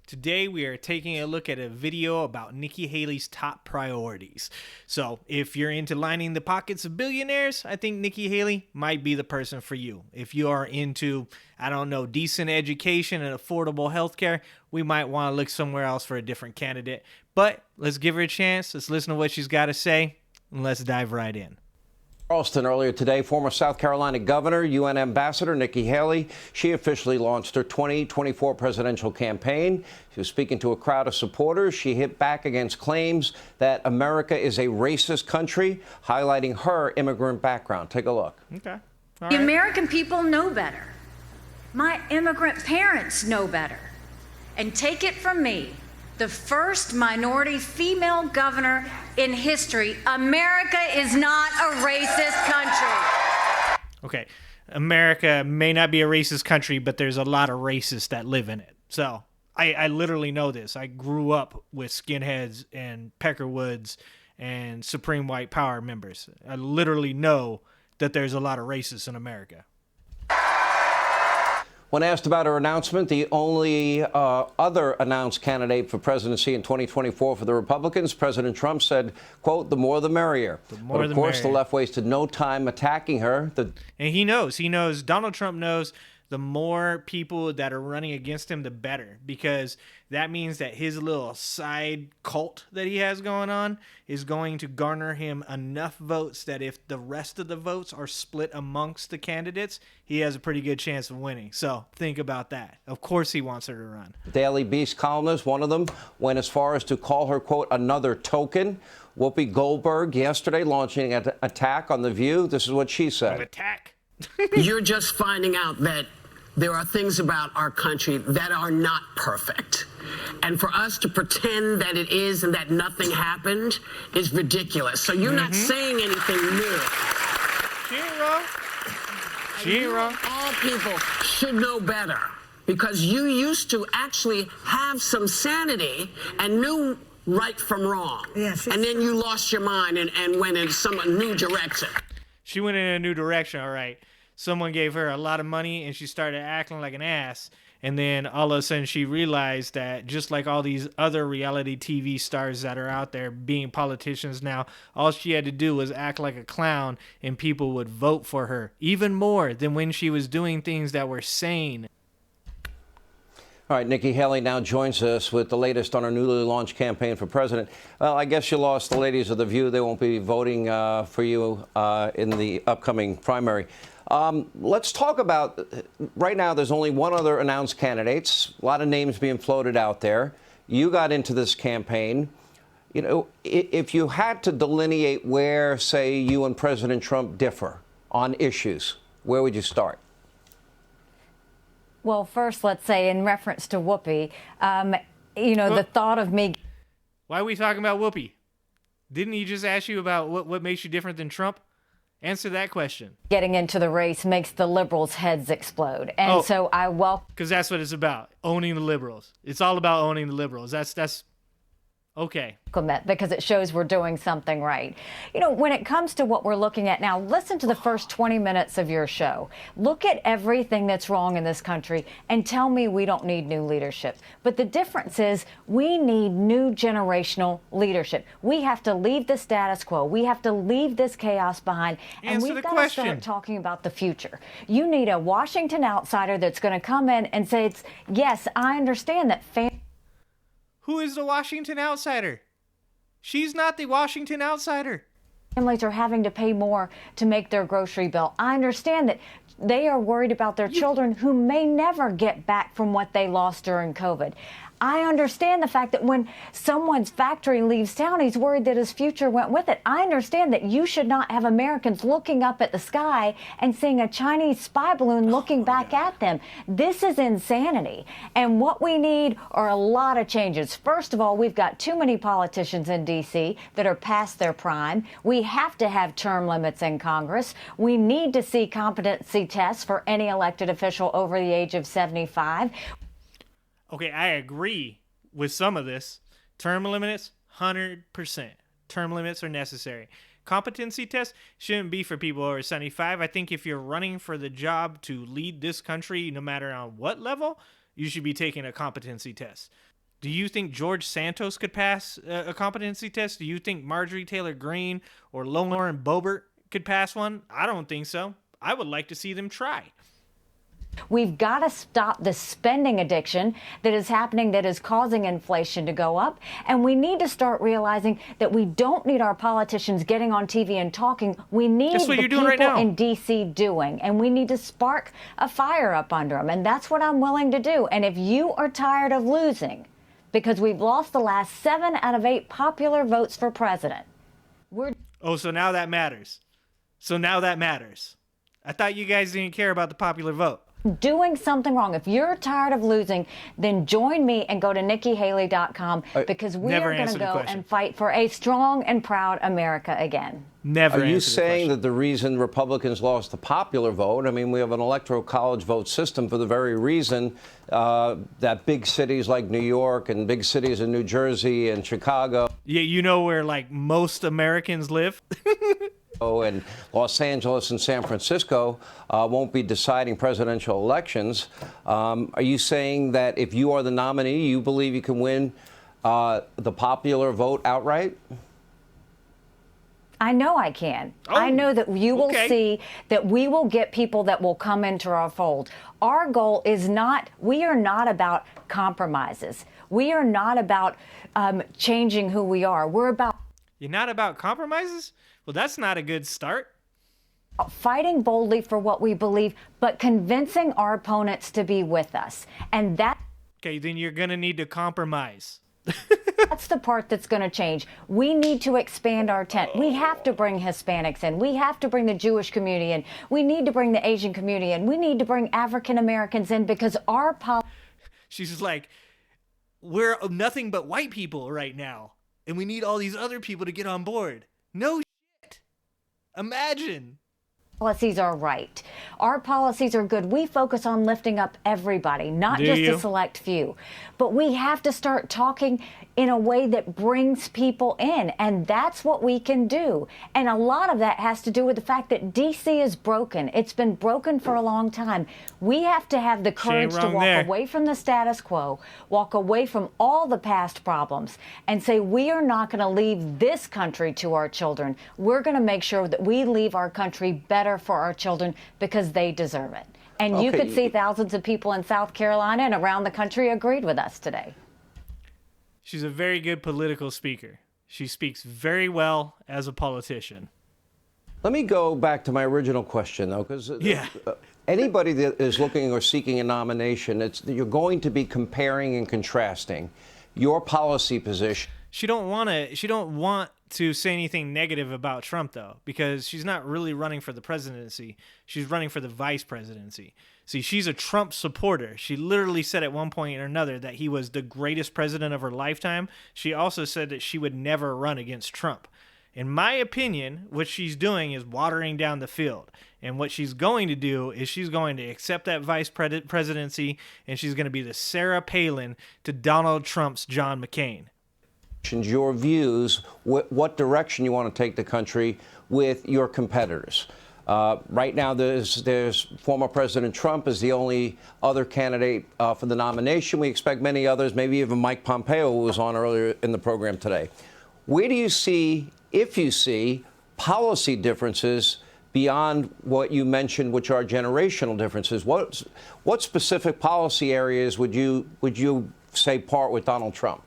Today we are taking a look at a video about Nikki Haley's top priorities. So if you're into lining the pockets of billionaires, I think Nikki Haley might be the person for you. If you are into, decent education and affordable healthcare, we might want to look somewhere else for a different candidate. But let's give her a chance. Let's listen to what she's got to say, and let's dive right in. Charleston earlier today, former South Carolina Governor, UN Ambassador Nikki Haley, she officially launched her 2024 presidential campaign. She was speaking to a crowd of supporters. She hit back against claims that America is a racist country, highlighting her immigrant background. Take a look. Okay. All right. The American people know better. My immigrant parents know better. And take it from me, the first minority female governor in history, America is not a racist country. Okay, America may not be a racist country, but there's a lot of racists that live in it. So I literally know this. I grew up with skinheads and Peckerwoods and Supreme White Power members. I literally know that there's a lot of racists in America. When asked about her announcement, the only other announced candidate for presidency in 2024 for the Republicans, President Trump said, quote, "the more the merrier." But of course, the left wasted no time attacking her. And he knows, Donald Trump knows the more people that are running against him, the better, because that means that his little side cult that he has going on is going to garner him enough votes that if the rest of the votes are split amongst the candidates, he has a pretty good chance of winning. So think about that. Of course he wants her to run. Daily Beast columnist, one of them, went as far as to call her, quote, "another token." Whoopi Goldberg yesterday launching an attack on The View. This is what she said. An attack? You're just finding out that there are things about our country that are not perfect. And for us to pretend that it is and that nothing happened is ridiculous. So you're not saying anything new. She ain't wrong. She ain't wrong. All people should know better because you used to actually have some sanity and knew right from wrong. Yes, and then you lost your mind and went in some new direction. She went in a new direction, all right. Someone gave her a lot of money and she started acting like an ass. And then all of a sudden she realized that just like all these other reality TV stars that are out there being politicians now, all she had to do was act like a clown and people would vote for her even more than when she was doing things that were sane. All right, Nikki Haley now joins us with the latest on her newly launched campaign for president. Well, I guess you lost the ladies of The View. They won't be voting for you in the upcoming primary. Let's talk about, right now, there's only one other announced candidate. A lot of names being floated out there. You got into this campaign. You know, if you had to delineate where, say, you and President Trump differ on issues, where would you start? Well, first, let's say in reference to Whoopi, the thought of me. Why are we talking about Whoopi? Didn't he just ask you about what makes you different than Trump? Answer that question. Getting into the race makes the liberals' heads explode. And so I welcome. Because that's what it's about, owning the liberals. It's all about owning the liberals. That's okay. Because it shows we're doing something right. You know, when it comes to what we're looking at now, listen to the first 20 minutes of your show. Look at everything that's wrong in this country and tell me we don't need new leadership. But the difference is we need new generational leadership. We have to leave the status quo. We have to leave this chaos behind. And we've got to start talking about the future. You need a Washington outsider that's going to come in and say, yes, I understand that Who is the Washington outsider? She's not the Washington outsider. Families are having to pay more to make their grocery bill. I understand that they are worried about their children who may never get back from what they lost during COVID. I understand the fact that when someone's factory leaves town, he's worried that his future went with it. I understand that you should not have Americans looking up at the sky and seeing a Chinese spy balloon looking back at them. This is insanity. And what we need are a lot of changes. First of all, we've got too many politicians in D.C. that are past their prime. We have to have term limits in Congress. We need to see competency tests for any elected official over the age of 75. Okay, I agree with some of this. Term limits, 100%. Term limits are necessary. Competency tests shouldn't be for people over 75. I think if you're running for the job to lead this country, no matter on what level, you should be taking a competency test. Do you think George Santos could pass a competency test? Do you think Marjorie Taylor Greene or Lauren Boebert could pass one? I don't think so. I would like to see them try. We've got to stop the spending addiction that is happening, that is causing inflation to go up. And we need to start realizing that we don't need our politicians getting on TV and talking. We need the people in D.C. doing. And we need to spark a fire up under them. And that's what I'm willing to do. And if you are tired of losing, because we've lost the last 7 out of 8 popular votes for president, so now that matters. I thought you guys didn't care about the popular vote. Doing something wrong. If you're tired of losing, then join me and go to NikkiHaley.com, because we are going to go and fight for a strong and proud America again. Are you saying that the reason Republicans lost the popular vote, I mean, we have an electoral college vote system for the very reason that big cities like New York and big cities in New Jersey and Chicago. Yeah, you know where like most Americans live? And Los Angeles and San Francisco won't be deciding presidential elections. Are you saying that if you are the nominee, you believe you can win the popular vote outright? I know I can. I know that you will see that we will get people that will come into our fold. Our goal is not, we are not about compromises. We are not about changing who we are. We're about... You're not about compromises? Well, that's not a good start. Fighting boldly for what we believe, but convincing our opponents to be with us. And that... Okay, then you're going to need to compromise. That's the part that's going to change. We need to expand our tent. We have to bring Hispanics in. We have to bring the Jewish community in. We need to bring the Asian community in. We need to bring African Americans in, because our... She's like, we're nothing but white people right now, and we need all these other people to get on board. No shit. Imagine. Policies are right. Our policies are good. We focus on lifting up everybody, not just a select few. But we have to start talking in a way that brings people in, and that's what we can do. And a lot of that has to do with the fact that D.C. is broken. It's been broken for a long time. We have to have the courage to walk away from the status quo, walk away from all the past problems, and say we are not going to leave this country to our children. We're going to make sure that we leave our country better for our children, because they deserve it. And you could see thousands of people in South Carolina and around the country agreed with us today. She's a very good political speaker. She speaks very well as a politician. Let me go back to my original question, though, because anybody that is looking or seeking a nomination, you're going to be comparing and contrasting your policy position. She don't want to say anything negative about Trump, though, because she's not really running for the presidency. She's running for the vice presidency. See, she's a Trump supporter. She literally said at one point or another that he was the greatest president of her lifetime. She also said that she would never run against Trump. In my opinion, what she's doing is watering down the field. And what she's going to do is she's going to accept that vice presidency, and she's going to be the Sarah Palin to Donald Trump's John McCain. Your views, what direction you want to take the country with your competitors. Right now, there's former President Trump is the only other candidate for the nomination. We expect many others, maybe even Mike Pompeo, who was on earlier in the program today. Where do you see, if you see, policy differences beyond what you mentioned, which are generational differences? What specific policy areas would you say part with Donald Trump?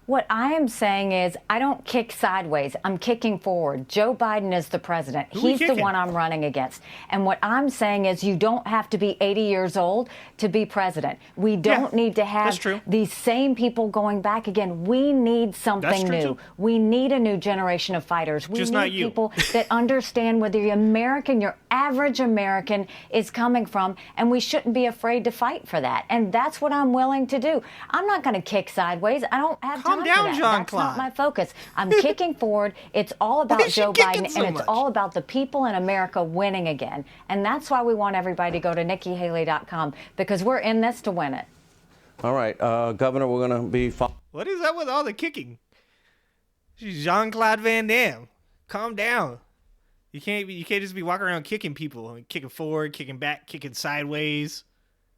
What I am saying is I don't kick sideways. I'm kicking forward. Joe Biden is the president. He's the one I'm running against. And what I'm saying is you don't have to be 80 years old to be president. We don't need to have these same people going back again. We need something new. We need a new generation of fighters. We need people that understand where the American, your average American, is coming from. And we shouldn't be afraid to fight for that. And that's what I'm willing to do. I'm not going to kick sideways. I don't have time. Calm down, Jean-Claude. That's not my focus. I'm kicking forward. It's all about Joe Biden, and it's all about the people in America winning again. And that's why we want everybody to go to NikkiHaley.com, because we're in this to win it. All right, Governor, we're going to be... What is up with all the kicking? She's Jean-Claude Van Damme. Calm down. You can't just be walking around kicking people. Kicking forward, kicking back, kicking sideways,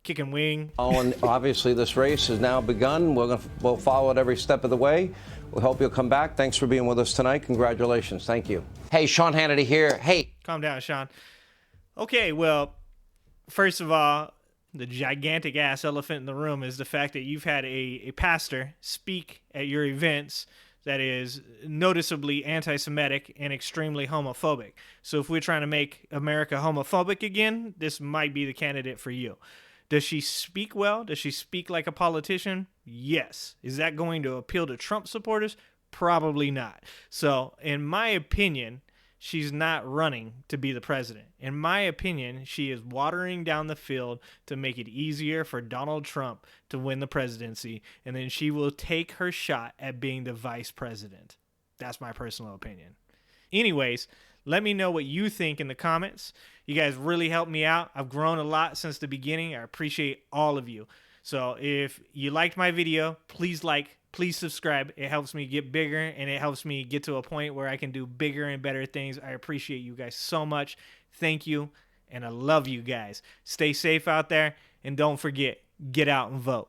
kicking wing. Oh, and obviously this race has now begun. We'll follow it every step of the way. We hope you'll come back. Thanks for being with us tonight. Congratulations. Thank you. Hey, Sean Hannity here. Hey. Calm down, Sean. Okay, well, first of all, the gigantic ass elephant in the room is the fact that you've had a pastor speak at your events that is noticeably anti-Semitic and extremely homophobic. So if we're trying to make America homophobic again, this might be the candidate for you. Does she speak well? Does she speak like a politician? Yes. Is that going to appeal to Trump supporters? Probably not. So in my opinion, she's not running to be the president. In my opinion, she is watering down the field to make it easier for Donald Trump to win the presidency, and then she will take her shot at being the vice president. That's my personal opinion. Anyways, let me know what you think in the comments. You guys really helped me out. I've grown a lot since the beginning. I appreciate all of you. So if you liked my video, please like, please subscribe. It helps me get bigger, and it helps me get to a point where I can do bigger and better things. I appreciate you guys so much. Thank you, and I love you guys. Stay safe out there, and don't forget, get out and vote.